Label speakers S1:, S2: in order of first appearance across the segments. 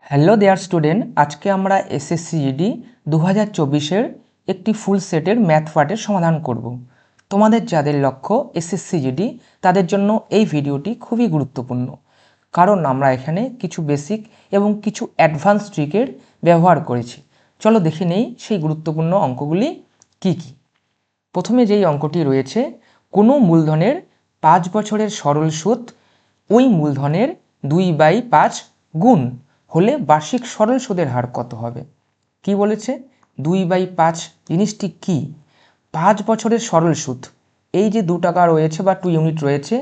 S1: Hello দেয়ার student, আজকে আমরা SSC GD 2024-এর একটি ফুল সেটের ম্যাথ পার্টের সমাধান করব। তোমাদের যাদের লক্ষ্য এসএসসি জিডি তাদের জন্য এই ভিডিওটি খুবই গুরুত্বপূর্ণ, কারণ আমরা এখানে কিছু বেসিক এবং কিছু অ্যাডভান্স ট্রিকের ব্যবহার করেছি। চলো দেখে নেই সেই গুরুত্বপূর্ণ অঙ্কগুলি কি কি। প্রথমে যেই অঙ্কটি রয়েছে, কোনো মূলধনের 5 বছরের সরল সুদ ওই মূলধনের 2/5 গুণ হলে বার্ষিক সরল সুদের হার কত হবে। কি বলেছে? 2/5 জিনিসটি কি? 5 বছরের সরল সুদ, এই যে 2 টাকা রয়েছে বা 2 ইউনিট রয়েছে,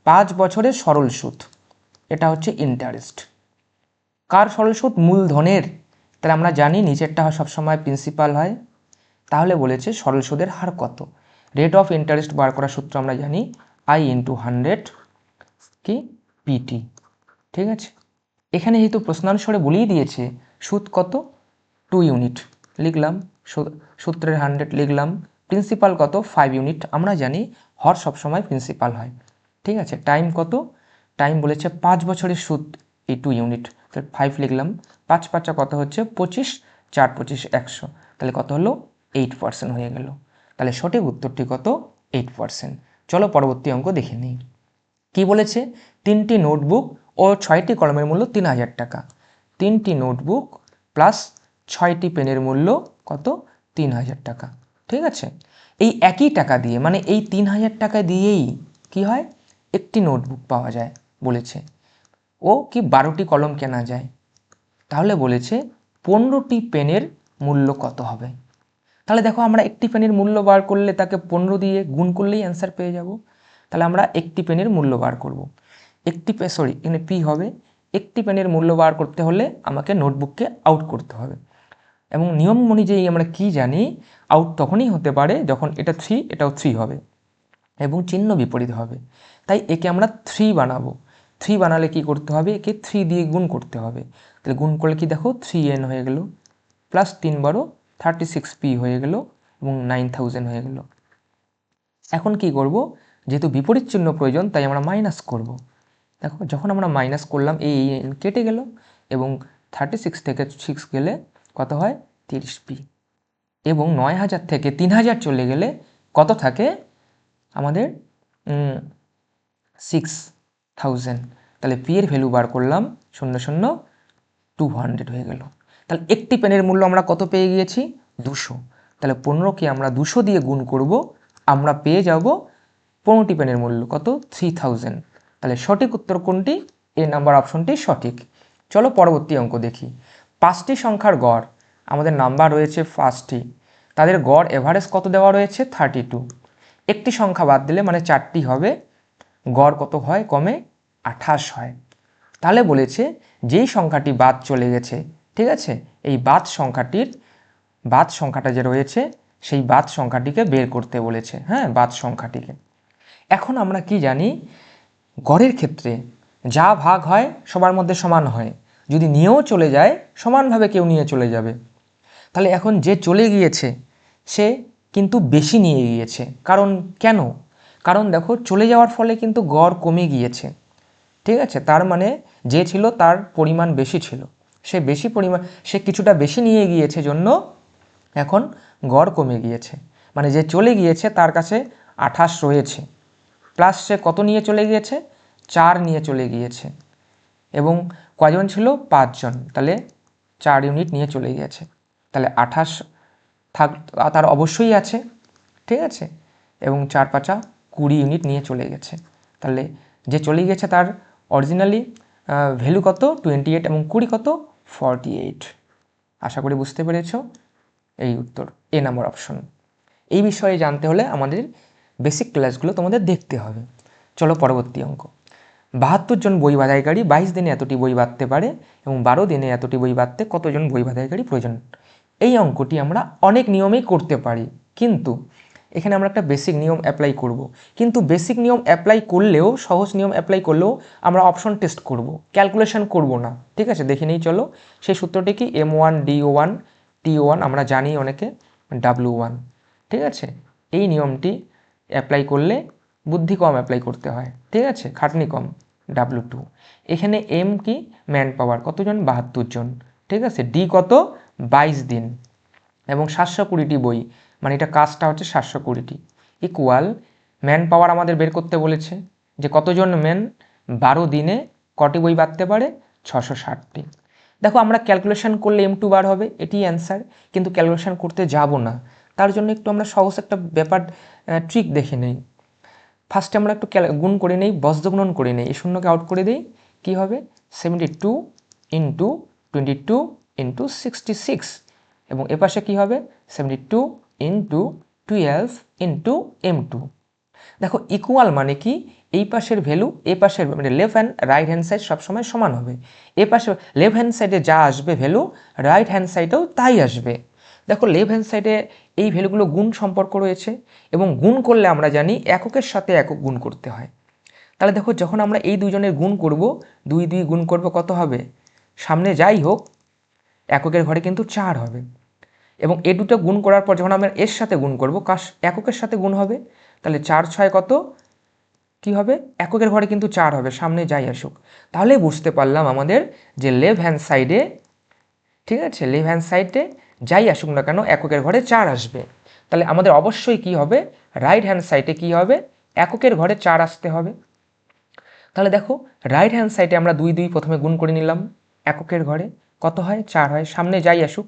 S1: 5 বছরের সরল সুদ, এটা হচ্ছে ইন্টারেস্ট। কার সরল সুদ? মূলধনের। তাহলে আমরা জানি নিচেরটা সবসময় প্রিন্সিপাল হয়, তাহলে বলেছে সরল সুদের হার কত। রেট অফ ইন্টারেস্ট বার করার সূত্র আমরা জানি I × 100 কি পিটি। ঠিক আছে, এখানে যেহেতু প্রশ্নানুসারে বলেই দিয়েছে সুদ কত, 2 ইউনিট লিখলাম, সূত্রের 100 লিখলাম, প্রিন্সিপাল কত, 5 ইউনিট। আমরা জানি হর সবসময় প্রিন্সিপাল হয়। ঠিক আছে, টাইম কত, টাইম বলেছে 5 বছরের সুদ এই 2 ইউনিট, তাহলে 5 লিখলাম, 5 5 কত হচ্ছে 25, 4 25 100, তাহলে কত হলো 8% হয়ে গেল। তাহলে সঠিক উত্তরটি কত, 8%। চলো পরবর্তী অঙ্ক দেখে নিই। কি বলেছে? 3টি নোটবুক ও 6টি কলমের মূল্য 3000 টাকা। 3টি নোটবুক প্লাস 6টি পেনের মূল্য কত, 3000 টাকা। ঠিক আছে, এই একই টাকা দিয়ে, মানে এই 3000 টাকা দিয়েই কি হয়, একটি নোটবুক পাওয়া যায় বলেছে, ও কি 12টি কলম কেনা যায়। তাহলে বলেছে 15টি পেনের মূল্য কত হবে। তাহলে দেখো, আমরা একটি পেনের মূল্য বার করলে তাকে 15 দিয়ে গুণ করলেই অ্যান্সার পেয়ে যাব। তাহলে আমরা একটি পেনের মূল্য বার করব। এখানে পি হবে। একটি পেনের মূল্য বার করতে হলে আমাকে নোটবুককে আউট করতে হবে, এবং নিয়ম অনুযায়ী আমরা কি জানি, আউট তখনই হতে পারে যখন এটা 3, এটাও 3 হবে এবং চিহ্ন বিপরীত হবে। তাই একে আমরা 3 বানাবো। 3 বানালে কি করতে হবে, একে 3 দিয়ে গুণ করতে হবে। তাহলে গুণ করলে কি দেখো, 3n হয়ে গেল, প্লাস 3 × 36p হয়ে গেল, এবং 9000 হয়ে গেল। এখন কি করব, যেহেতু বিপরীত চিহ্ন প্রয়োজন তাই আমরা মাইনাস করব। দেখো, যখন আমরা মাইনাস করলাম এই কেটে গেল, এবং 36 থেকে 6 গেলে কত হয়, 30p, এবং 9000 থেকে 3000 চলে গেলে কত থাকে আমাদের, 6000। তাহলে পি এর ভ্যালু বার করলাম 200 হয়ে গেল। তাহলে একটি পেনের মূল্য আমরা কত পেয়ে গিয়েছি, 200। তাহলে 15কে আমরা 200 দিয়ে গুণ করব, আমরা পেয়ে যাব 15টি পেনের মূল্য কত, 3000। তাহলে সঠিক উত্তর কোনটি, এ নাম্বার অপশনটি সঠিক। চলো পরবর্তী অঙ্ক দেখি। 5টি সংখ্যার গড়, আমাদের নাম্বার রয়েছে 5টি, তাদের গড় এভারেজ কত দেওয়া রয়েছে, 32। একটি সংখ্যা বাদ দিলে মানে 4টি হবে, গড় কত হয়, কমে 28 হয়। তাহলে বলেছে যেই সংখ্যাটি বাদ চলে গেছে, ঠিক আছে, এই বাদ সংখ্যাটা যে রয়েছে সেই বাদ সংখ্যাটিকে বের করতে বলেছে। হ্যাঁ, বাদ সংখ্যাটিকে। এখন আমরা কি জানি, গড়ের ক্ষেত্রে যা ভাগ হয় সবার মধ্যে সমান হয়, যদি নিয়েও চলে যায় সমানভাবে কেউ নিয়ে চলে যাবে। তাহলে এখন যে চলে গিয়েছে সে কিন্তু বেশি নিয়ে গিয়েছে, কারণ কেন, কারণ দেখো চলে যাওয়ার ফলে কিন্তু গড় কমে গিয়েছে। ঠিক আছে, তার মানে যে ছিল তার পরিমাণ বেশি ছিল, সে কিছুটা বেশি নিয়ে গিয়েছে জন্য এখন গড় কমে গিয়েছে। মানে যে চলে গিয়েছে তার কাছে 28 রয়েছে, প্লাস সে কত নিয়ে চলে গিয়েছে, 4 নিয়ে চলে গিয়েছে, এবং কয়জন ছিল, 5 জন, তাহলে 4 ইউনিট নিয়ে চলে গিয়েছে। তাহলে 28 তার অবশ্যই আছে। ঠিক আছে, এবং 4 5 20 ইউনিট নিয়ে চলে গেছে। তাহলে যে চলে গিয়েছে তার অরিজিনালি ভ্যালু কত, 28, এবং 20 কত, 48। আশা করি বুঝতে পেরেছ, এই উত্তর এ নাম্বার অপশন। এই বিষয়ে জানতে হলে আমাদের বেসিক ক্লাসগুলো তোমাদের দেখতে হবে। চলো পরবর্তী অঙ্ক। 72 জন বই বাঁধাইকারী 22 দিনে এতটি বই বাঁধতে পারে, এবং 12 দিনে এতটি বই বাঁধতে কতজন বই বাঁধাইকারী প্রয়োজন। এই অঙ্কটি আমরা অনেক নিয়মেই করতে পারি, কিন্তু এখানে আমরা একটা বেসিক নিয়ম অ্যাপ্লাই করব। কিন্তু বেসিক নিয়ম অ্যাপ্লাই করলেও, সহজ নিয়ম অ্যাপ্লাই করলেও আমরা অপশন টেস্ট করব, ক্যালকুলেশন করব না। ঠিক আছে, দেখে নিই চলো। সেই সূত্রটি কি, M1 D1 T1, আমরা জানি অনেকে W1। ঠিক আছে, এই নিয়মটি অ্যাপ্লাই করলে বুদ্ধি কম অ্যাপ্লাই করতে হয়, ঠিক আছে, খাটনি কম। W2। এখানে M কি ম্যান পাওয়ার, কতজন 72 জন, ঠিক আছে। ডি কত 22 দিন এবং 720টি বই, মানে এটা কাজটা হচ্ছে 720টি, ইকুয়াল ম্যান পাওয়ার আমাদের বের করতে বলেছে যে কতজন ম্যান 12 দিনে কটি বই বাঁধতে পারে, 660টি। দেখো আমরা ক্যালকুলেশন করলে M2 বার হবে, এটি অ্যান্সার, কিন্তু ক্যালকুলেশন করতে যাব না, তার জন্য একটু আমরা সহজ একটা ব্যাপার ট্রিক দেখে নেই। ফার্স্টে আমরা একটু গুণ করে নেই, বজ্রগুণন করে নেই, এই শূন্যকে আউট করে দিই, কী হবে 72 ইন্টু 22 ইন্টু 66, এবং এপাশে কী হবে 72 ইন্টু 12 ইন্টু M2। দেখো ইকুয়াল মানে কি, এই পাশের ভ্যালু এ পাশের মানে left hand right hand side সবসময় সমান হবে, এ পাশে লেফট হ্যান্ড সাইডে যা আসবে ভ্যালু রাইট হ্যান্ড সাইডেও তাই আসবে। দেখো লেফট হ্যান্ড সাইডে এই ভ্যালুগুলো গুণ সম্পর্ক রয়েছে, এবং গুণ করলে আমরা জানি এককের সাথে একক গুণ করতে হয়। তাহলে দেখো যখন আমরা এই দুজনের গুণ করব, 2 2 গুণ করব কত হবে, সামনে যাই হোক এককের ঘরে কিন্তু 4 হবে, এবং এ দুটো গুণ করার পর যখন আমরা এর সাথে গুণ করব এককের সাথে গুণ হবে, তাহলে 4 6 কত কি হবে, এককের ঘরে কিন্তু 4 হবে, সামনে যাই আসুক। তাহলে বুঝতে পারলাম আমাদের যে লেফট হ্যান্ড সাইডে, ঠিক আছে, লেফট হ্যান্ড সাইডে যাই আসুক না কেন এককের ঘরে 4 আসবে। তাহলে আমাদের অবশ্যই কি হবে, রাইট হ্যান্ড সাইডে কি হবে, এককের ঘরে 4 আসতে হবে। তাহলে দেখো রাইট হ্যান্ড সাইডে আমরা 2 2 প্রথমে গুণ করে নিলাম, এককের ঘরে কত হয় 4 হয়, সামনে যাই আসুক।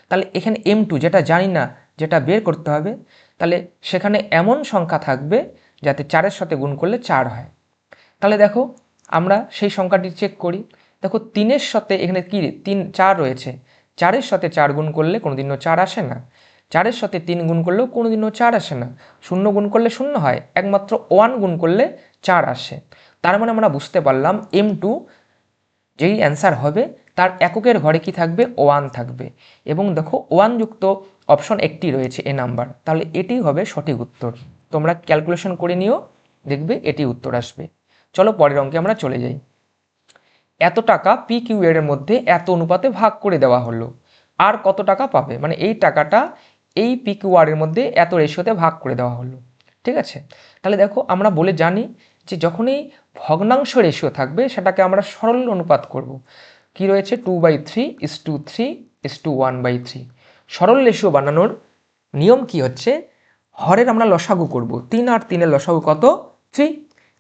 S1: তাহলে এখানে M2 যেটা জানি না, যেটা বের করতে হবে, তাহলে সেখানে এমন সংখ্যা থাকবে যাতে 4-এর সাথে গুণ করলে 4 হয়। তাহলে দেখো আমরা সেই সংখ্যাটি চেক করি, দেখো 3-এর সাথে এখানে কি 3 4 রয়েছে, 4-এর সাথে 4 গুণ করলে কোনোদিনও 4 আসে না, 4-এর সাথে 3 গুণ করলেও কোনোদিনও 4 আসে না, 0 গুণ করলে 0 হয়, একমাত্র 1 গুণ করলে 4 আসে। তার মানে আমরা বুঝতে পারলাম M2 যেই অ্যান্সার হবে তার এককের ঘরে কি থাকবে 1 থাকবে, এবং দেখো 1 যুক্ত অপশন একটি রয়েছে এ নাম্বার, তাহলে এটি হবে সঠিক উত্তর। তোমরা ক্যালকুলেশন করে নিও, দেখবে এটি উত্তর আসবে। চলো পরের অঙ্কে আমরা চলে যাই। এত টাকা পি কিউ এর মধ্যে এত অনুপাতে ভাগ করে দেওয়া হলো, আর কত টাকা পাবে, মানে এই টাকাটা এই পি কিউ আর এর মধ্যে এত রেশিওতে ভাগ করে দেওয়া হলো, ঠিক আছে। তাহলে দেখো আমরা বলে জানি যে যখনই ভগ্নাংশ রেশিও থাকবে সেটাকে আমরা সরল অনুপাত করব। কি রয়েছে 2/3:3:1/3। সরল রেশিও বানানোর নিয়ম কি হচ্ছে, হরের আমরা লসাগু করব, 3 আর 3-এর লসাগু কত 3,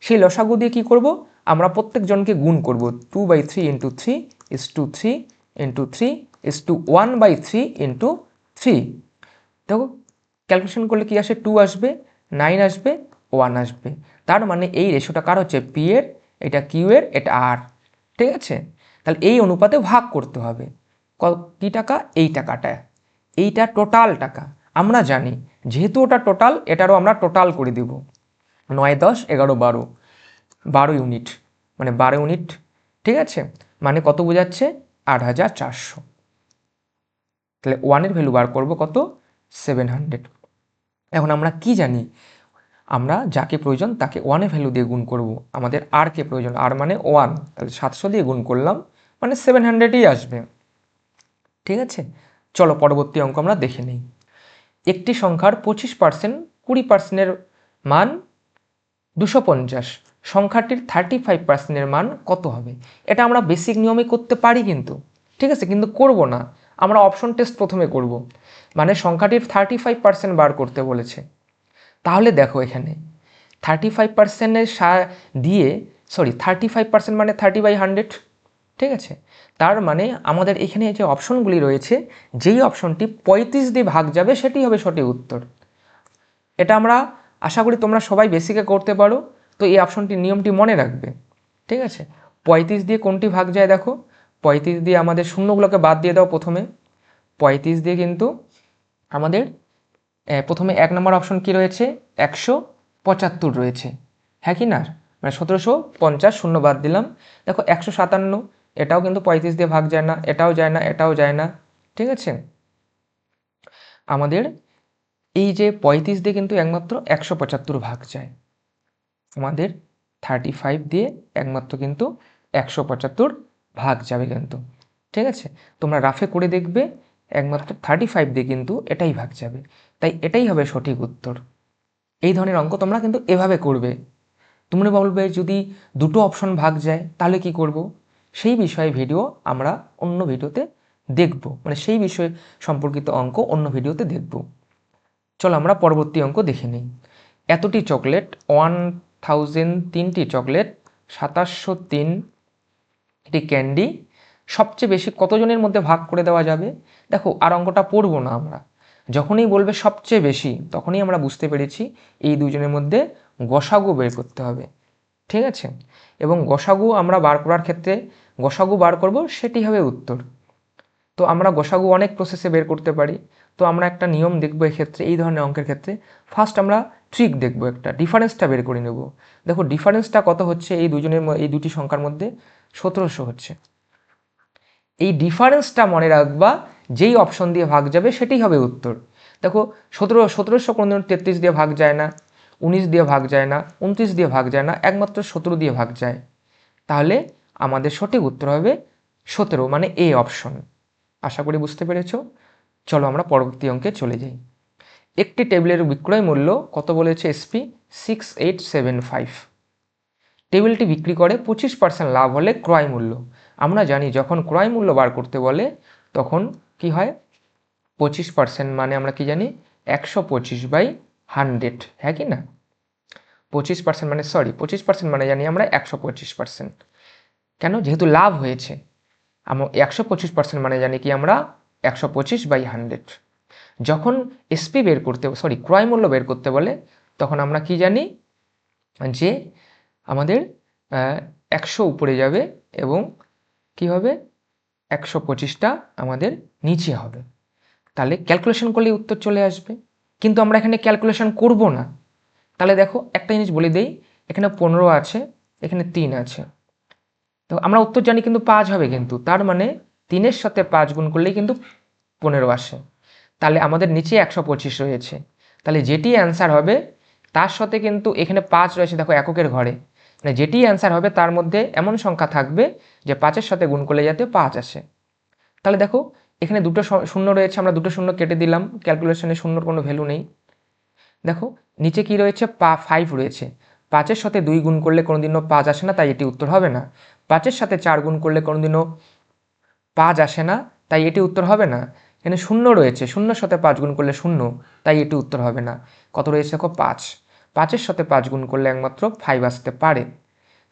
S1: সেই লসাগু দিয়ে কি করব, আমরা প্রত্যেকজনকে গুণ করব, 2/3 × 3 × 3 = 3 1/3 দেখো ক্যালকুলেশন করলে কি আসে, 2 আসবে, 9 আসবে, 1 আসবে। তার মানে এই রেশিওটা কার হচ্ছে, পি এর, এটা কিউ এর, এটা আর, ঠিক আছে। তাহলে এই অনুপাতে ভাগ করতে হবে, কি টাকা, এই টাকাটা, এইটা টোটাল টাকা আমরা জানি, যেহেতু ওটা টোটাল এটারও আমরা টোটাল করে দেব, 9 10 11 12 12 ইউনিট, মানে 12 ইউনিট, ঠিক আছে, মানে কত বোঝাচ্ছে 8400। তাহলে 1-এর ভ্যালু বার করব কত 700। এখন আমরা কি জানি, আমরা যাকে প্রয়োজন তাকে 1-এর ভ্যালু দিয়ে গুণ করব, আমাদের আর কে প্রয়োজন, আর মানে 1, তাহলে 700 দিয়ে গুণ করলাম, মানে 700ই আসবে, ঠিক আছে। চলো পরবর্তী অঙ্ক আমরা দেখে নিই। একটি সংখ্যার 25% 20%-এর মান 250, সংখ্যাটির 35%-এর মান কত হবে। এটা আমরা বেসিক নিয়মে করতে পারি কিন্তু, ঠিক আছে, কিন্তু করব না, আমরা অপশন টেস্ট প্রথমে করব, মানে সংখ্যাটির 35% বার করতে বলেছে। তাহলে দেখো এখানে 35%-এর দিয়ে 35% মানে 30/100, ঠিক আছে। তার মানে আমাদের এখানে যে অপশনগুলি রয়েছে, যেই অপশনটি 35 দিয়ে ভাগ যাবে সেটি হবে সঠিক উত্তর। এটা আমরা আশা করি তোমরা সবাই বেসিকে করতে পারো, তো এই অপশনটির নিয়মটি মনে রাখবে, ঠিক আছে। 35 দিয়ে কোনটি ভাগ যায়, দেখো 35 দিয়ে আমাদের শূন্যগুলোকে বাদ দিয়ে দাও প্রথমে, 35 দিয়ে কিন্তু আমাদের প্রথমে 1 নম্বর অপশন কি রয়েছে 175 রয়েছে, হ্যাঁ কি না, মানে 1750 শূন্য বাদ দিলাম, দেখো 157, এটাও কিন্তু 35 দিয়ে ভাগ যায় না, এটাও যায় না, এটাও যায় না, ঠিক আছে। আমাদের এই যে 35 দিয়ে কিন্তু একমাত্র 175 ভাগ যায়, আমাদের 35 দিয়ে একমাত্র কিন্তু 175 ভাগ যাবে কিন্তু, ঠিক আছে। তোমরা রাফে করে দেখবে, একমাত্র 35 দিয়ে কিন্তু এটাই ভাগ যাবে, তাই এটাই হবে সঠিক উত্তর। এই ধরনের অঙ্ক তোমরা কিন্তু এভাবে করবে, তোমরা বলবে যদি দুটো অপশন ভাগ যায় তাহলে কি করব, সেই বিষয়ে ভিডিও আমরা অন্য ভিডিওতে দেখব, মানে সেই বিষয়ে সম্পর্কিত অঙ্ক অন্য ভিডিওতে দেখব। চলো আমরা পরবর্তী অঙ্ক দেখে নিই। এতটি চকলেট 1000, 3টি চকলেট, 2703 এটি ক্যান্ডি সবচেয়ে বেশি কতজনের মধ্যে ভাগ করে দেওয়া যাবে। দেখো আর অঙ্কটা পড়বো না আমরা, যখনই বলবে সবচেয়ে বেশি তখনই আমরা বুঝতে পেরেছি এই দুজনের মধ্যে গসাগু বের করতে হবে, ঠিক আছে। এবং গসাগু আমরা বার করার ক্ষেত্রে গসাগু বার করব, সেটি হবে উত্তর। তো আমরা গসাগু অনেক প্রসেসে বের করতে পারি। তো আমরা একটা নিয়ম দেখবো এক্ষেত্রে, এই ধরনের অঙ্কের ক্ষেত্রে ফার্স্ট আমরা ট্রিক দেখবো, একটা ডিফারেন্সটা বের করে নেব। দেখো ডিফারেন্সটা কত হচ্ছে এই এই দুটি সংখ্যার মধ্যে, 1700 হচ্ছে। এই ডিফারেন্সটা মনে রাখবা, যেই অপশন দিয়ে ভাগ যাবে সেটাই হবে উত্তর। দেখো 1700 কোনো 33 দিয়ে ভাগ যায় না, 19 দিয়ে ভাগ যায় না, 29 দিয়ে ভাগ যায় না, একমাত্র 17 দিয়ে ভাগ যায়। তাহলে আমাদের সঠিক উত্তর হবে 17, মানে এ অপশন। আশা করি বুঝতে পেরেছ। চলো আমরা পরবর্তী অঙ্কে চলে যাই। একটি টেবিলের বিক্রয় মূল্য কত বলেছে এসপি, 6875। টেবিলটি বিক্রি করে 25% লাভ হলে ক্রয় মূল্য। আমরা জানি যখন ক্রয় মূল্য বার করতে বলে তখন কি হয়, 25% মানে আমরা কি জানি 125/100, হ্যাঁ কি না। 25% মানে 25% মানে জানি আমরা 125%। কেন, যেহেতু লাভ হয়েছে। আমরা 125% মানে জানি কি আমরা 125/100। যখন এসপি বের করতে ক্রয় মূল্য বের করতে বলে তখন আমরা কি জানি যে আমাদের 100 উপরে যাবে এবং কি হবে 125টা আমাদের নিচে হবে। তাহলে ক্যালকুলেশন করলে উত্তর চলে আসবে, কিন্তু আমরা এখানে ক্যালকুলেশন করব না। তাহলে দেখো একটা জিনিস বলে দেই, এখানে 15 আছে, এখানে 3 আছে, তো আমরা উত্তর জানি কিন্তু 5 হবে, কিন্তু তার মানে 3-এর সাথে 5 গুণ করলেই কিন্তু 15 আসে। তাহলে আমাদের নিচে 125 রয়েছে, তাহলে যেটি অ্যান্সার হবে তার সাথে কিন্তু এখানে 5 রয়েছে, দেখো এককের ঘরে, মানে যেটি অ্যান্সার হবে তার মধ্যে এমন সংখ্যা থাকবে যে 5-এর সাথে গুণ করলে যাতে 5 আসে। তাহলে দেখো এখানে দুটো শূন্য রয়েছে, আমরা দুটো শূন্য কেটে দিলাম, ক্যালকুলেশনে শূন্যর কোনো ভ্যালু নেই। দেখো নিচে কি রয়েছে, 5 রয়েছে, 5-এর সাথে 2 গুণ করলে কোনোদিনও 5 আসে না, তাই এটি উত্তর হবে না। 5-এর সাথে 4 গুণ করলে কোনোদিনও 5 আসে না, তাই এটি উত্তর হবে না। এখানে শূন্য রয়েছে, শূন্যর সাথে 5 গুণ করলে 0, তাই এটি উত্তর হবে না। কত রয়েছে দেখো 5, 5-এর সাথে 5 গুণ করলে একমাত্র 5 আসতে পারে,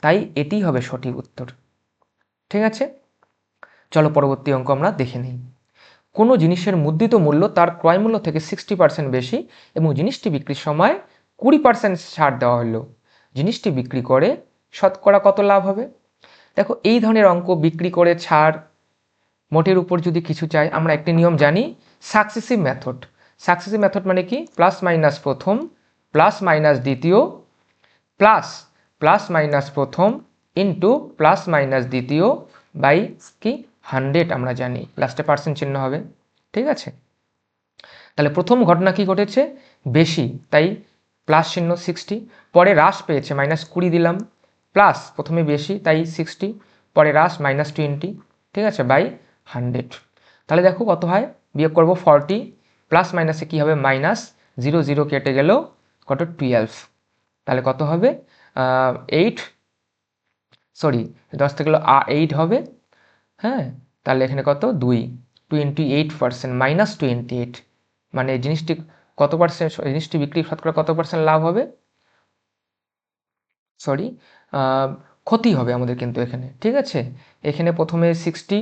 S1: তাই এটি হবে সঠিক উত্তর। ঠিক আছে, চলো পরবর্তী অঙ্ক আমরা দেখে নিই। কোনো জিনিসের মুদ্রিত মূল্য তার ক্রয় মূল্য থেকে 60% বেশি এবং জিনিসটি বিক্রির সময় 20% ছাড় দেওয়া হলো, জিনিসটি বিক্রি করে শতকরা কত লাভ হবে। দেখো এই ধরনের অঙ্ক, বিক্রি করে ছাড়, মোটের উপর যদি কিছু চাই, আমরা একটি নিয়ম জানি, সাকসেসিভ মেথড। সাকসেসিভ মেথড মানে কি, প্লাস মাইনাস প্রথম প্লাস মাইনাস দ্বিতীয় প্লাস প্লাস মাইনাস প্রথম ইন্টু প্লাস মাইনাস দ্বিতীয় বাই কি 100, আমরা জানি লাস্টে পার্সেন্ট চিহ্ন হবে। ঠিক আছে, তাহলে প্রথম ঘটনা কি ঘটেছে, বেশি, তাই প্লাস চিহ্ন 60, পরে হ্রাস পেয়েছে -20 দিলাম, প্লাস প্রথমে বেশি তাই 60, পরে হ্রাস -20, ঠিক আছে, বাই 100। তাহলে দেখো কত হয়, বিয়োগ করব 40, প্লাস মাইনাসে কী হবে মাইনাস, 0 0 কেটে গেল, কত 12, তাহলে কত হবে 8, 10 থেকে 8 হবে, হ্যাঁ। তাহলে এখানে কত 28%, -28, মানে জিনিসটি কত পার্সেন্ট, জিনিসটি বিক্রি শতকরা কত পার্সেন্ট লাভ হবে, ক্ষতি হবে আমাদের কিন্তু এখানে। ঠিক আছে, এখানে প্রথমে 60,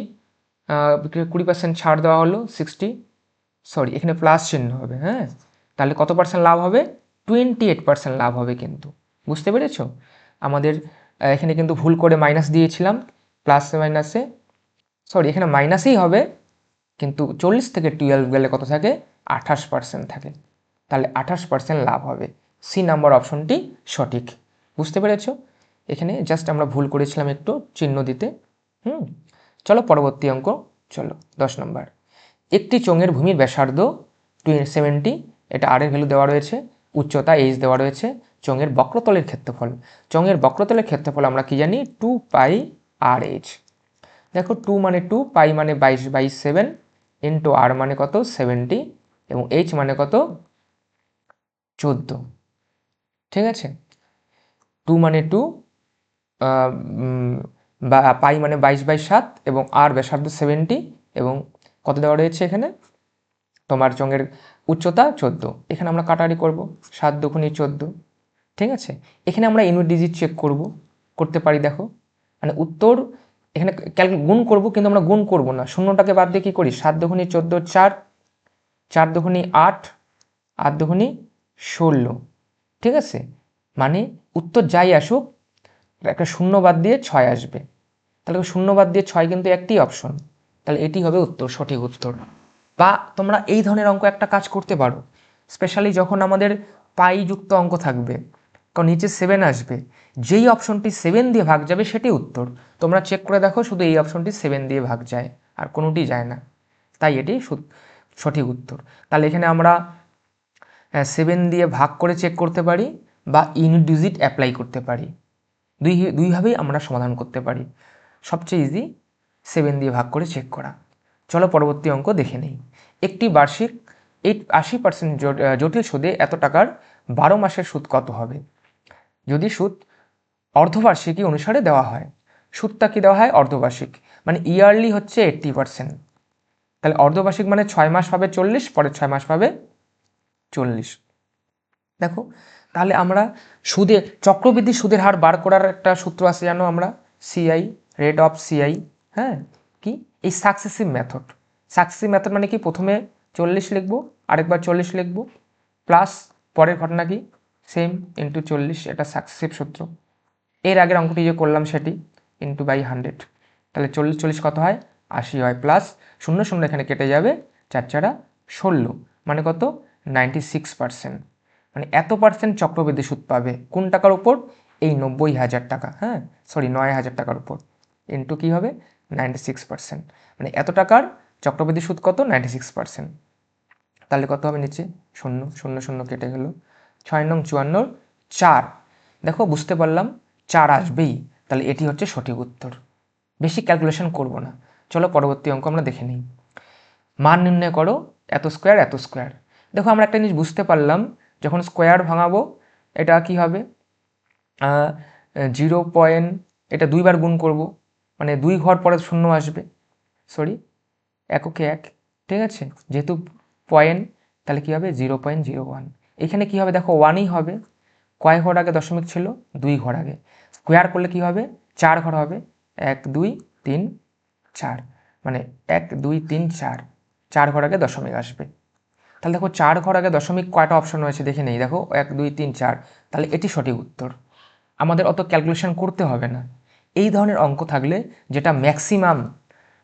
S1: 20% ছাড় দেওয়া হলো 60, এখানে প্লাস চিহ্ন হবে, হ্যাঁ। তাহলে কত পার্সেন্ট লাভ হবে, 28% লাভ হবে কিন্তু, বুঝতে পেরেছ। আমাদের এখানে কিন্তু ভুল করে মাইনাস দিয়েছিলাম, প্লাস মাইনাসে এখানে মাইনাসেই হবে, কিন্তু 40 থেকে 12 গেলে কত থাকে, 28% থাকে, তাহলে 28% লাভ হবে। সি নাম্বার অপশনটি সঠিক, বুঝতে পেরেছ। এখানে জাস্ট আমরা ভুল করেছিলাম একটু চিহ্ন দিতে। চলো পরবর্তী অঙ্ক, চলো 10 নম্বর। একটি চোঙের ভূমির ব্যাসার্ধ 270, এটা আর এর ভ্যালু দেওয়া রয়েছে, উচ্চতা h দেওয়া রয়েছে, চোঙের বক্রতলের ক্ষেত্রফল, চোঙের বক্রতলের ক্ষেত্রফল আমরা কি জানি 2πr/h। দেখো 2 মানে 2, পাই মানে 22/7 ইন্টু আর মানে কত 70 এবং h মানে কত 14। ঠিক আছে, 2 মানে 2, বা পাই মানে 22/7, এবং আর ব্যাসার্ধ 70, এবং কত দেওয়া রয়েছে এখানে, তোমার চোঙের উচ্চতা 14। এখানে আমরা কাটাকাটি করব, 7 দুগুণে 14, ঠিক আছে। এখানে আমরা ইউনিট ডিজিট চেক করতে পারি। দেখো মানে উত্তর এখানে গুণ করব, কিন্তু আমরা গুণ করব না, শূন্যটাকে বাদ দিয়ে কী করি, 7 দুগুণে 14, 4, 4 দুগুণে 8, 8 দুগুণে 16, ঠিক আছে। মানে উত্তর যাই আসুক একটা শূন্য বাদ দিয়ে 6 আসবে, তাহলে শূন্য বাদ দিয়ে 6 কিন্তু একটি অপশন, তাহলে এটি হবে উত্তর, সঠিক উত্তর। বা তোমরা এই ধরনের অঙ্ক একটা কাজ করতে পারো, স্পেশালি যখন আমাদের পাই যুক্ত অঙ্ক থাকবে, কারণ নিচে 7 আসবে, যেই অপশনটি 7 দিয়ে ভাগ যাবে সেটি উত্তর। তোমরা চেক করে দেখো, শুধু এই অপশনটি 7 দিয়ে ভাগ যায়, আর কোনোটি যায় না, তাই এটি সঠিক উত্তর। তাহলে এখানে আমরা 7 দিয়ে ভাগ করে চেক করতে পারি, বা ইউনিট ডিজিট অ্যাপ্লাই করতে পারি, দুইভাবেই আমরা সমাধান করতে পারি। সবচেয়ে ইজি 7 দিয়ে ভাগ করে চেক করা। চলো পরবর্তী অঙ্ক দেখে নেই। একটি বার্ষিক 80% জটিল সুদে এত টাকার 12 মাসের সুদ কত হবে? যদি সুদ অর্ধবার্ষিকী অনুসারে দেওয়া হয়, সুদটা কি দেওয়া হয়, অর্ধবার্ষিক, মানে ইয়ারলি হচ্ছে 80%, তাহলে অর্ধবার্ষিক মানে 6 মাস পাবে 40, পরের 6 মাস পাবে 40। দেখো তাহলে আমরা চক্রবৃদ্ধি সুদের হার বার করার একটা সূত্র আছে জানো আমরা, সিআই, রেট অফ সিআই। হ্যাঁ, কি এই সাকসেসিভ মেথড মানে কি, প্রথমে 40 লিখবো, আরেকবার 40 লিখবো, প্লাস পরের ঘটনা কি সেম ইন্টু 40, এটা সাকসেসিভ সূত্র। এর আগের অঙ্কটি যে করলাম সেটি ইন্টু বাই 100, তাহলে 40 40 কত হয়, 80 হয়, প্লাস 0 0 এখানে কেটে যাবে, 4 4 16, মানে কত, 96%। মানে এত পার্সেন্ট চক্রবৃদ্ধি সুদ পাবে কোন টাকার উপর, এই 90,000 টাকা, হ্যাঁ সরি 9,000 টাকার উপর, ইন্টু কী হবে 96%, মানে এত টাকার চক্রবৃদ্ধি সুদ কত, 96%। তাহলে কত হবে নিচে, 0 0 0 কেটে গেল, 6 নং 54 4। দেখো বুঝতে পারলাম 4 আসবেই, তাহলে এটি হচ্ছে সঠিক উত্তর। বেশি ক্যালকুলেশন করব না, চলো পরবর্তী অঙ্ক আমরা দেখে নিই। মান নির্ণয় করো এত স্কোয়ার। দেখো আমরা একটা জিনিস বুঝতে পারলাম, যখন স্কোয়ার ভাঙাবো এটা কি হবে, 0. এটা 2 বার গুণ করব, মানে 2 ঘর পরে 0 আসবে, সরি এককে 1, ঠিক আছে, যেহেতু পয়েন্ট তাহলে কী হবে 0.01। এখানে কী হবে দেখো 1ই হবে, কয় ঘর আগে দশমিক ছিল, 2 ঘর আগে, স্কোয়ার করলে কী হবে 4 ঘর হবে, 1 2 3 4, মানে 1 2 3 4, 4 ঘর আগে দশমিক আসবে। তাহলে দেখো 4 ঘর আগে দশমিক কয়টা অপশন রয়েছে দেখে নেই, দেখো 1 2 3 4, তাহলে এটি সঠিক উত্তর। আমাদের অত ক্যালকুলেশন করতে হবে না। এই ধরনের অঙ্ক থাকলে যেটা ম্যাক্সিমাম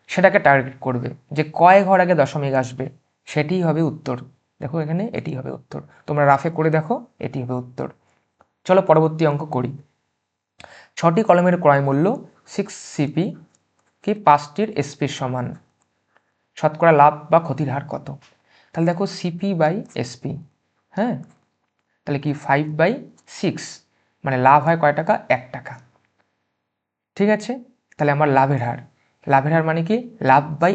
S1: সেটাকে টার্গেট করবে, যে কয় ঘর আগে দশমিক আসবে সেটিই হবে উত্তর। দেখো এখানে এটি হবে উত্তর, তোমরা রাফে করে দেখো, এটি হবে উত্তর। চলো পরবর্তী অঙ্ক করি। 6টি কলমের ক্রয় মূল্য 6 সিপি কি 5টির এসপির সমান, শতকরা লাভ বা ক্ষতির হার কত? তাহলে দেখো সিপি বাই এসপি, হ্যাঁ তাহলে কি 5/6, মানে লাভ হয় কয় টাকা, 1 টাকা, ঠিক আছে। তাহলে আমার লাভের হার মানে কি, লাভ বাই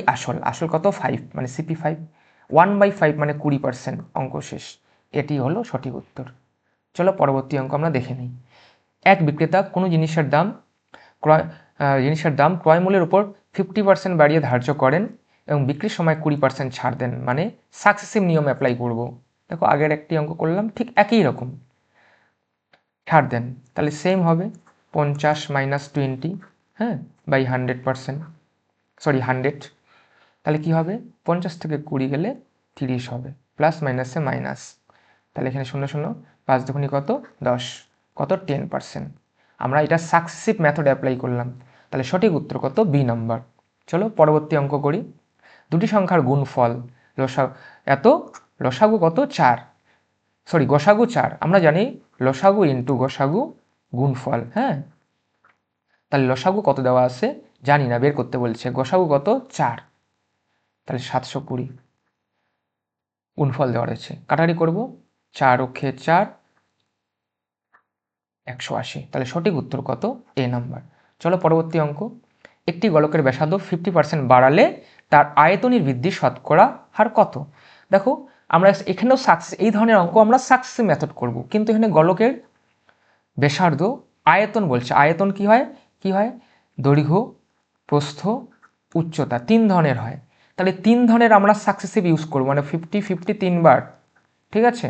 S1: আসল কত 5, মানে সিপি 5, 1/5 মানে 20%, অঙ্ক শেষ, এটি হলো সঠিক উত্তর। চলো পরবর্তী অঙ্ক আমরা দেখে নিই। এক বিক্রেতা কোনো জিনিসের দাম ক্রয় মূল্যের উপর 50% বাড়িয়ে ধার্য করেন এবং বিক্রির সময় 20% ছাড় দেন, মানে সাকসেসিভ নিয়ম অ্যাপ্লাই করব। দেখো আগের একটি অঙ্ক করলাম ঠিক একই রকম, ছাড় দেন, তাহলে সেম হবে 50 - 20, হ্যাঁ বাই 100%, সরি 100, তাহলে কি হবে 50 থেকে 20 গেলে 30 হবে, প্লাস মাইনাসে মাইনাস, তাহলে এখানে 0 0, 5 দুগুণে কত 10, কত 10%। আমরা এটা সাকসেসিভ মেথড অ্যাপ্লাই করলাম, তাহলে সঠিক উত্তর কত, বি নাম্বার। চলো পরবর্তী অঙ্ক করি। দুটি সংখ্যার গুণফল লসাগু কত 4, সরি গসাগু 4, আমরা জানি লসাগু ইন্টু গসাগু গুণফল, হ্যাঁ তাহলে লসাগু কত দেওয়া আছে জানি না, বের করতে বলছে, গসাগু কত 4, তাহলে 720, গুণফল দেওয়া রয়েছে, কাটারি করব, 4 অক্ষে 4, 180, তাহলে সঠিক উত্তর কত, এ নাম্বার। চলো পরবর্তী অঙ্ক। একটি গোলকের ব্যাসার্ধ 50% বাড়ালে তার আয়তনের বৃদ্ধি শতকরা হার কত? দেখো আমরা এখানেও এই ধরনের অঙ্ক আমরা সাকসেসিভ মেথড করব, কিন্তু এখানে গোলকের ব্যাসার্ধ আয়তন বলছে, আয়তন কি হয়, কি হয়, দৈর্ঘ্য, প্রস্থ, উচ্চতা 3 ধরনের হয়। তাহলে 3 ধরনের আমরা সাকসেসিভ ইউজ করবো, মানে 50-50 3বার, ঠিক আছে।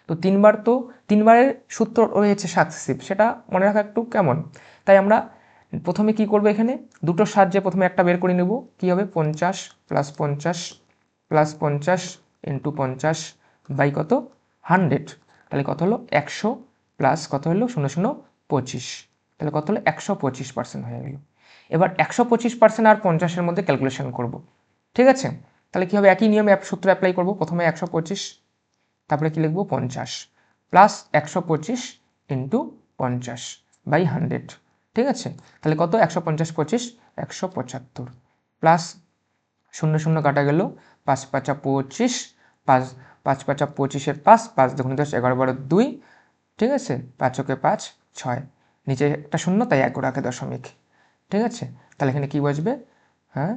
S1: তো 3বার, তো 3বারের সূত্র রয়েছে সাকসেসিভ, সেটা মনে রাখা একটু কেমন। তাই আমরা প্রথমে কি করব, এখানে দুটোর সাহায্যে প্রথমে একটা বের করে নেব, কি হবে 50 + 50 + 50 × 50 বাই কত 100, তাহলে কত হলো 100 প্লাস কত হলো 0 0 25, তাহলে কত হলো 125% হয়ে গেল। এবার 125% আর 50-এর মধ্যে ক্যালকুলেশন করব, ঠিক আছে। তাহলে কী হবে, একই নিয়মে সূত্র অ্যাপ্লাই করব, প্রথমে 125, তারপরে কি লিখবো 50 প্লাস 125 × 50 বাই 100, ঠিক আছে। তাহলে কত 150 25 175 প্লাস 0 0 কাটা গেল, 5 5 25, 5 5 5 25-এর 5, 5 2 10 11 12 2, ঠিক আছে, 5 ওকে 5 6, নিচে একটা শূন্য তাই 1 রাখে দশমিক, ঠিক আছে। তাহলে এখানে কি বসবে, হ্যাঁ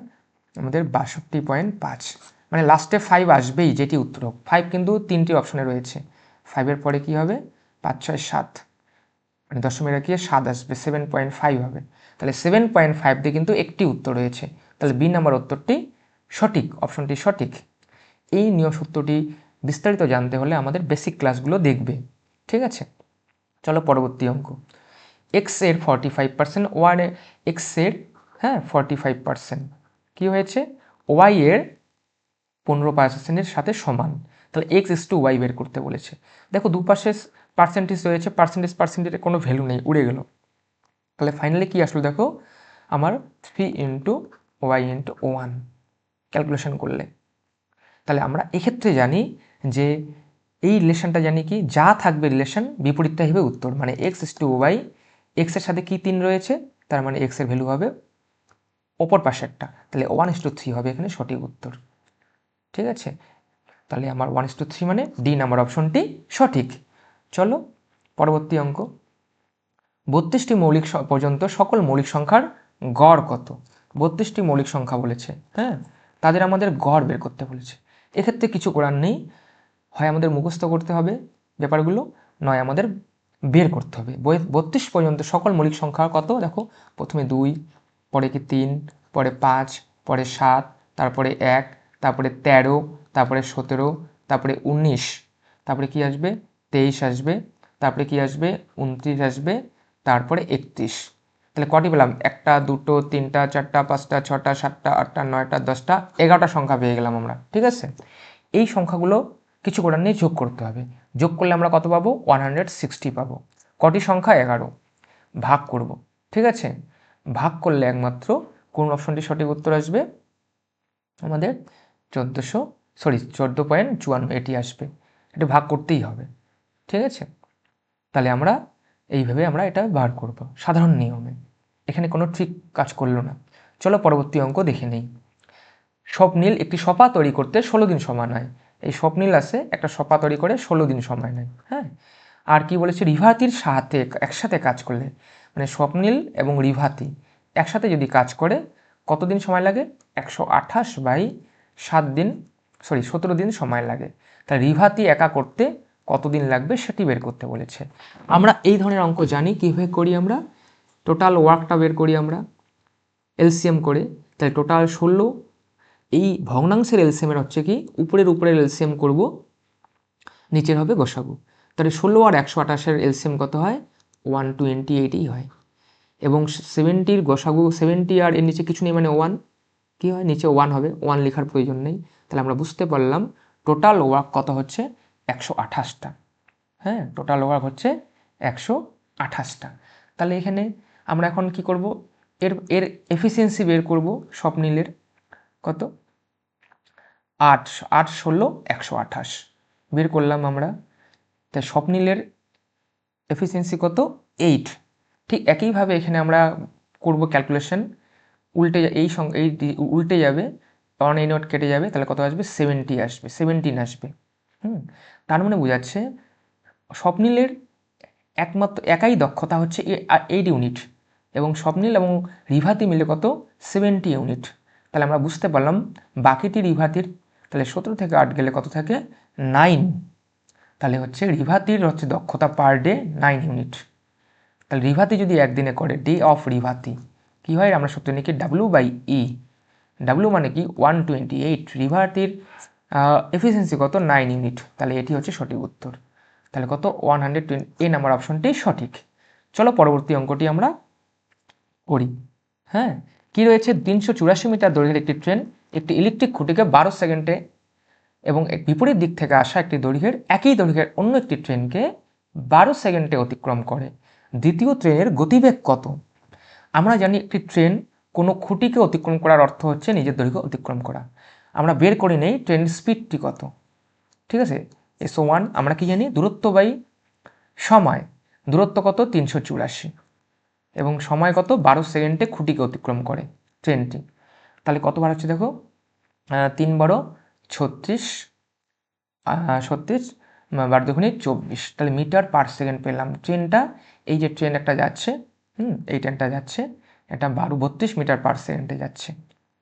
S1: আমাদের 62.5, মানে লাস্টে 5 আসবেই, যেটি উত্তর হোক 5, কিন্তু 3টি অপশনে রয়েছে। 5-এর পরে কি হবে 5 6 7, মানে দশমিক রাখিয়ে 7 আসবে, 7.5 হবে। তাহলে 7.5 দিয়ে কিন্তু একটি উত্তর রয়েছে, তাহলে বি নাম্বার উত্তরটি সঠিক, অপশনটি সঠিক। এই নিয়ম সূত্রটি বিস্তারিত জানতে হলে আমাদের বেসিক ক্লাসগুলো দেখবে, ঠিক আছে। চলো পরবর্তী অঙ্ক, এক্স এর 45%, ওয়াই এর এক্স এর 45% কী হয়েছে, ওয়াই এর 15%-এর সাথে সমান, তাহলে x/y বের করতে বলেছে। দেখো দুপাশে পার্সেন্টেজ রয়েছে, পার্সেন্টেজের কোনো ভ্যালু নেই, উড়ে গেল। তাহলে ফাইনালি কি আসলো দেখো, আমার 3 × y × 1 ক্যালকুলেশন করলে। তাহলে আমরা এক্ষেত্রে জানি যে এই রিলেশনটা জানি কি, যা থাকবে রিলেশন বিপরীতটা হবে উত্তর, মানে x/y, এক্সের সাথে কি 3 রয়েছে, তার মানে এক্সের ভ্যালু হবে অপর পাশেরটা, তাহলে 1/3 হবে এখানে সঠিক উত্তর, ঠিক আছে। তাহলে আমার 1/3 মানে ডি নাম্বার অপশনটি সঠিক। চলো পরবর্তী অঙ্ক, 32টি মৌলিক পর্যন্ত সকল মৌলিক সংখ্যার গড় কত। 32টি মৌলিক সংখ্যা বলেছে, তাদের আমাদের গড় বের করতে বলেছে। এক্ষেত্রে কিছু করার নেই, হয় আমাদের মুখস্থ করতে হবে ব্যাপারগুলো, নয় আমাদের বের করতে হবে। 32 পর্যন্ত সকল মৌলিক সংখ্যা কত, দেখো প্রথমে 2, পরে কি 3, পরে 5, পরে 7, তারপরে 1, তারপরে 13, তারপরে 17, তারপরে 19, তারপরে কি আসবে 23 আসবে, তারপরে কি আসবে 29 আসবে, তারপরে 31। তাহলে কটি পেলাম, 1টা 2টো 3টা 4টা 5টা 6টা 7টা 8টা 9টা 10টা 11টা সংখ্যা পেয়ে গেলাম আমরা, ঠিক আছে। এই সংখ্যাগুলো কিছু করার নেই, যোগ করতে হবে। যোগ করলে আমরা কত পাবো, 160 পাবো। কটি সংখ্যা 11, ভাগ করব, ঠিক আছে। ভাগ করলে একমাত্র কোন অপশনটি সঠিক উত্তর আসবে, আমাদের 14.54 এটি আসবে, এটা ভাগ করতেই হবে, ঠিক আছে। তাহলে আমরা এইভাবে আমরা এটা বার করব সাধারণ নিয়মে, এখানে কোনো ট্রিক কাজ করলো না। চলো পরবর্তী অঙ্ক দেখে নেই। স্বপ্নীল একটি সপা তৈরি করতে 16 দিন সময় নেয়। এই স্বপ্নীল আছে একটা সপা তৈরি করে 16 দিন সময় নেয়, আর কি বলেছে, রিভাতির সাথে একসাথে কাজ করলে, মানে স্বপ্নীল এবং রিভাতি একসাথে যদি কাজ করে কতদিন সময় লাগে, 17 দিন সময় লাগে। তাই রিভাতি একা করতে কতদিন লাগবে সেটি বের করতে বলেছে। আমরা এই ধরনের অঙ্ক জানি, কীভাবে করি আমরা, টোটাল ওয়ার্কটা বের করি আমরা এলসিএম করে। তাহলে টোটাল 16, এই ভগ্নাংশের এলসিএমের হচ্ছে কি উপরের এলসিএম করব, নিচের হবে গসাগু। তাহলে 16 আর 128-এর এলসিএম কত হয়, 128ই হয়। এবং 70-র গসাগু 70 আর এর নিচে কিছু নেই, মানে 1, কী হয় নিচে 1 হবে, 1 লেখার প্রয়োজন নেই। তাহলে আমরা বুঝতে পারলাম টোটাল ওয়ার্ক কত হচ্ছে 128টা, টোটাল ওয়ার্ক হচ্ছে 128টা। তাহলে এখানে আমরা এখন কি করব, এর এফিসিয়েন্সি বের করব। স্বপ্নীলের কত, 8 8 16 128 বের করলাম আমরা। তাই স্বপ্নীলের এফিসিয়েন্সি কত, 8। ঠিক একইভাবে এখানে আমরা করব ক্যালকুলেশন, উল্টে এই উল্টে যাবে, 1 এই নোট কেটে যাবে, তাহলে কত আসবে 17 আসবে, 17 আসবে। তার মানে বোঝাচ্ছে স্বপ্নীলের একমাত্র একাই দক্ষতা হচ্ছে 8 ইউনিট, এবং স্বপ্নীল এবং রিভাতি মিলে কত 70 ইউনিট। তাহলে আমরা বুঝতে পারলাম বাকিটি রিভাতির, তাহলে 17 থেকে 8 গেলে কত থাকে 9, তাহলে হচ্ছে রিভাতির হচ্ছে দক্ষতা পার ডে 9 ইউনিট। তাহলে রিভাতি যদি একদিনে করে, ডে অফ রিভাতি কী হয়, আমরা সূত্র নিই কি W/E। ডাব্লু মানে কি 128, রিভাতির এফিসিয়েন্সি কত 9 ইউনিট, তাহলে এটি হচ্ছে সঠিক উত্তর। তাহলে কত 120, এ নাম্বার অপশনটি সঠিক। চলো পরবর্তী অঙ্কটি আমরা করি। হ্যাঁ, কি রয়েছে, 384 মিটার দৈর্ঘ্যের একটি ট্রেন একটি ইলেকট্রিক খুঁটিকে 12 সেকেন্ডে এবং বিপরীত দিক থেকে আসা একটি দৈর্ঘ্যের একই দৈর্ঘ্যের অন্য একটি ট্রেনকে 12 সেকেন্ডে অতিক্রম করে। দ্বিতীয় ট্রেনের গতিবেগ কত? আমরা জানি একটি ট্রেন কোনো খুঁটিকে অতিক্রম করার অর্থ হচ্ছে নিজের দৈর্ঘ্য অতিক্রম করা। আমরা বের করে নেই ট্রেনের স্পিডটি কত। ঠিক আছে, SO1 আমরা কি জানি, দূরত্ব বাই সময়। দূরত্ব কত 384 এবং সময় কত 12 সেকেন্ডে খুঁটিকে অতিক্রম করে ট্রেনটি। তাহলে কতবার হচ্ছে দেখো, 3 × 36, 12 × 24, তাহলে মিটার পার সেকেন্ড পেলাম। ট্রেনটা, এই যে ট্রেন একটা যাচ্ছে, এই ট্রেনটা যাচ্ছে, এটা 32 মিটার পার সেকেন্ডে যাচ্ছে,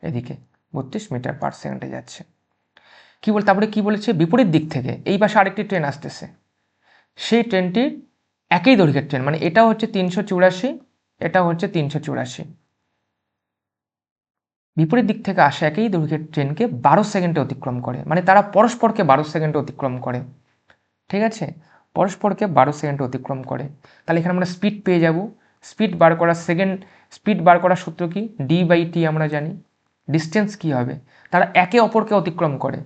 S1: এদিকে 32 মিটার পার সেকেন্ডে যাচ্ছে। কী বল, তারপরে কি বলেছে, বিপরীত দিক থেকে এই পাশে আরেকটি ট্রেন আসতেছে, সেই ট্রেনটির একই দৈর্ঘ্যের ট্রেন, মানে এটা হচ্ছে 384, এটা হচ্ছে 384, বিপরীত দিক থেকে আসা একই দৈর্ঘ্যের ট্রেনকে 12 সেকেন্ডে অতিক্রম করে, মানে তারা পরস্পরকে 12 সেকেন্ডে অতিক্রম করে। ঠিক আছে, পরস্পরকে 12 সেকেন্ডে অতিক্রম করে। তাহলে এখানে আমরা স্পিড পেয়ে যাব। স্পিড বার করার সূত্র কি, D/T আমরা জানি। ডিস্টেন্স কি হবে, তারা একে অপরকে অতিক্রম করে,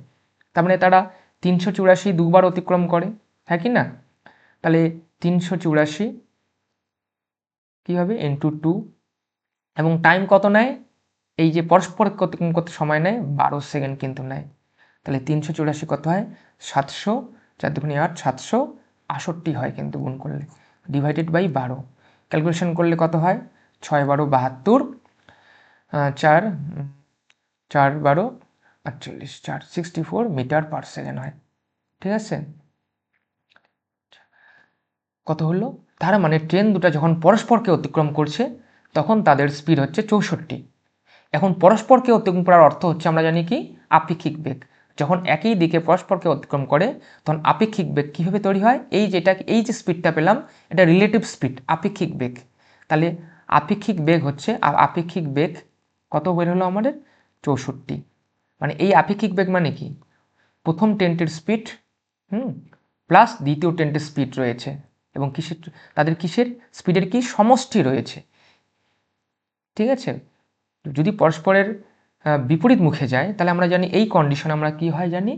S1: তার মানে তারা 384 দুবার অতিক্রম করে, হ্যাঁ কি না? তাহলে 384 কী হবে ইন্টু 2, এবং টাইম কত নেয়, এই যে পরস্পরকে অতিক্রম করতে সময় নেয় 12 সেকেন্ড কিন্তু নেয়। তাহলে 384 কত হয়, 700, 4 × 8, 768 হয় কিন্তু গুণ করলে, ডিভাইডেড বাই 12, ক্যালকুলেশন করলে কত হয়, 6 × 12 72, 4 4 12 48, 464 মিটার পার সেকেন্ড হয়। ঠিক আছে, কত হলো, তার মানে ট্রেন দুটো যখন পরস্পরকে অতিক্রম করছে তখন তাদের স্পিড হচ্ছে 64। এখন পরস্পরকে অতিক্রম করার অর্থ হচ্ছে আমরা জানি কি, আপেক্ষিক বেগ। যখন একই দিকে পরস্পরকে অতিক্রম করে তখন আপেক্ষিক বেগ কীভাবে তৈরি হয়, এই যে স্পিডটা পেলাম এটা রিলেটিভ স্পিড, আপেক্ষিক বেগ। তাহলে আপেক্ষিক বেগ হচ্ছে, আপেক্ষিক বেগ কত বের হলো আমাদের 64। মানে এই আপেক্ষিক বেগ মানে কি, প্রথম ট্রেনটির স্পিড প্লাস দ্বিতীয় ট্রেনটির স্পিড রয়েছে, এবং তাদের স্পিডের কি সমষ্টি রয়েছে। ঠিক আছে, যদি পরস্পরের বিপরীত মুখে যায় তাহলে আমরা জানি এই কন্ডিশনে আমরা কি হয় জানি,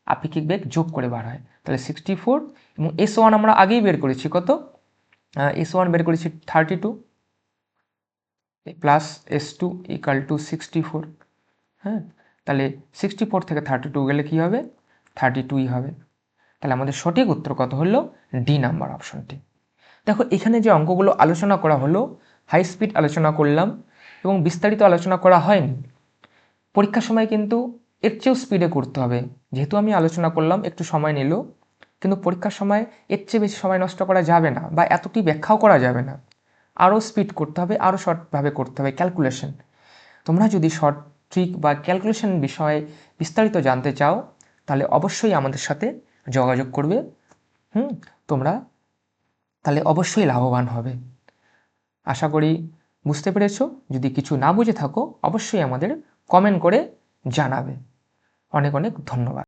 S1: আপেক্ষিক বেগ যোগ করে বার হয়। তাহলে 64 এবং S1 আমরা আগেই বের করেছি কত, S1 বের করেছি 32 প্লাস S2 = 64। হ্যাঁ, তাহলে 64 থেকে 32 গেলে কি হবে, 32ই হবে। তাহলে আমাদের সঠিক উত্তর কত হলো, ডি নাম্বার অপশনটি। দেখো এখানে যে অঙ্কগুলো আলোচনা করা হলো, হাই স্পিড আলোচনা করলাম এবং বিস্তারিত আলোচনা করা হয়নি। পরীক্ষার সময় কিন্তু এর চেয়েও স্পিডে করতে হবে, যেহেতু আমি আলোচনা করলাম একটু সময় নিল, কিন্তু পরীক্ষার সময় এর চেয়ে বেশি সময় নষ্ট করা যাবে না, বা এতটি ব্যাখ্যাও করা যাবে না। আরও স্পিড করতে হবে, আরও শর্টভাবে করতে হবে ক্যালকুলেশন। তোমরা যদি শর্ট ট্রিক বা ক্যালকুলেশন বিষয়ে বিস্তারিত জানতে চাও তাহলে অবশ্যই আমাদের সাথে যোগাযোগ করবে। তোমরা তাহলে অবশ্যই লাভবান হবে। আশা করি বুঝতে পেরেছো। যদি কিছু না বুঝে থাকো অবশ্যই আমাদের কমেন্ট করে জানাবে। অনেক অনেক ধন্যবাদ।